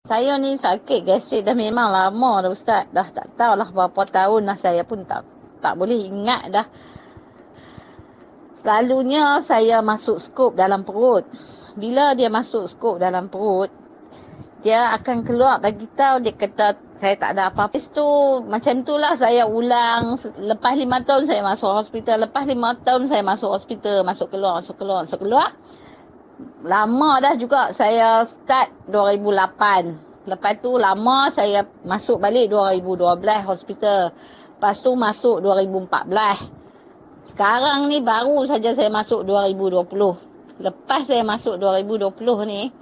Saya ni sakit gastrik dah memang lama dah Ustaz. Dah tak tahulah berapa tahun dah, saya pun tak boleh ingat dah. Selalunya saya masuk skop dalam perut. Bila dia masuk skop dalam perut, dia akan keluar bagi tahu, dia kata saya tak ada apa-apa. Lepas tu macam itulah saya ulang. Lepas 5 tahun saya masuk hospital. Lepas 5 tahun saya masuk hospital. Masuk keluar. Lama dah juga saya start 2008. Lepas tu lama saya masuk balik 2012 hospital. Lepas tu masuk 2014. Sekarang ni baru saja saya masuk 2020. Lepas saya masuk 2020 ni,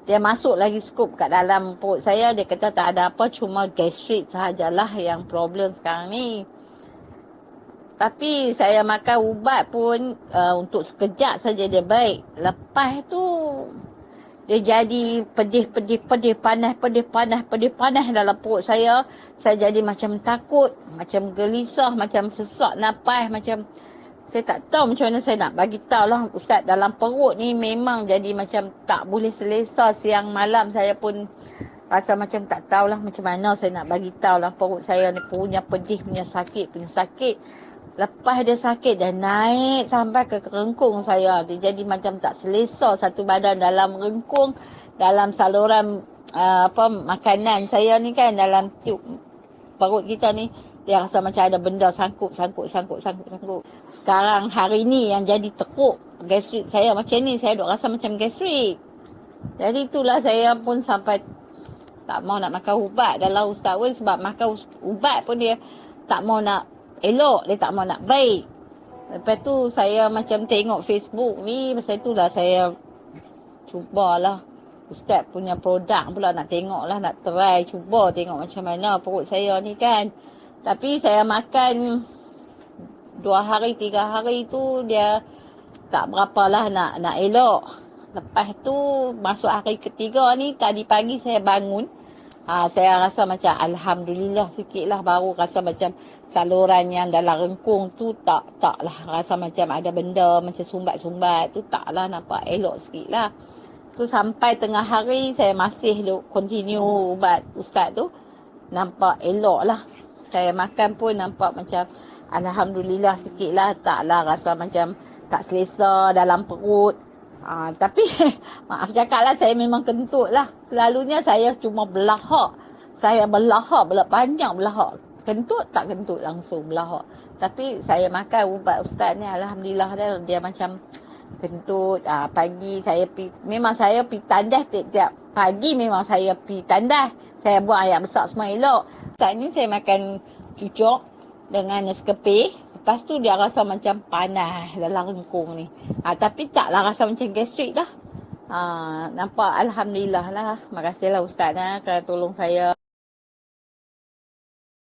dia masuk lagi skop kat dalam perut saya. Dia kata tak ada apa, cuma gastrik sahajalah yang problem sekarang ni. Tapi saya makan ubat pun untuk sekejap saja dia baik. Lepas tu dia jadi pedih panas dalam perut saya. Saya jadi macam takut, macam gelisah, macam sesak nafas, macam saya tak tahu macam mana saya nak bagi tahu lah Ustaz. Dalam perut ni memang jadi macam tak boleh selesa. Siang malam saya pun rasa macam tak tahulah macam mana saya nak bagi tahu lah. Perut saya ni punya pedih, punya sakit. Lepas dia sakit, dia naik sampai ke rengkung saya. Dia jadi macam tak selesa satu badan dalam rengkung, dalam saluran makanan saya ni kan, dalam tiub perut kita ni. Dia rasa macam ada benda sangkut. Sekarang hari ni yang jadi teruk gastrik saya macam ni. Saya duk rasa macam gastrik. Jadi itulah saya pun sampai tak mau nak makan ubat dalam Ustaz Wen. Sebab makan ubat pun dia tak mau nak elok, dia tak mau nak baik. Lepas tu saya macam tengok Facebook ni. Pasal itulah saya cubalah Ustaz punya produk pula, nak tengok lah, nak try, cuba tengok macam mana perut saya ni kan. Tapi saya makan 2 hari 3 hari tu dia tak berapalah nak elok. Lepas tu masuk hari ketiga ni, tadi pagi saya bangun, saya rasa macam alhamdulillah sikit lah. Baru rasa macam saluran yang dalam rengkung tu taklah rasa macam ada benda macam sumbat-sumbat tu, taklah, nampak elok sikit lah. Tu sampai tengah hari saya masih continue ubat Ustaz tu, nampak elok lah. Saya makan pun nampak macam alhamdulillah sikit lah. Taklah rasa macam tak selesa dalam perut. Tapi maaf cakap lah, saya memang kentut lah. Selalunya saya cuma belahak. Saya belahak, panjang belahak. Kentut tak kentut langsung belahak. Tapi saya makan ubat Ustaz ni alhamdulillah dia macam kentut. Pagi saya memang saya pergi tandas tiap pagi, memang saya pergi tandas. Saya buang air besar semua elok. Saat ni saya makan cucuk dengan Nescafe. Lepas tu dia rasa macam panas dalam rengkung ni. Tapi taklah rasa macam gastrik dah. Nampak alhamdulillah lah. Makasihlah Ustaz kerana tolong saya.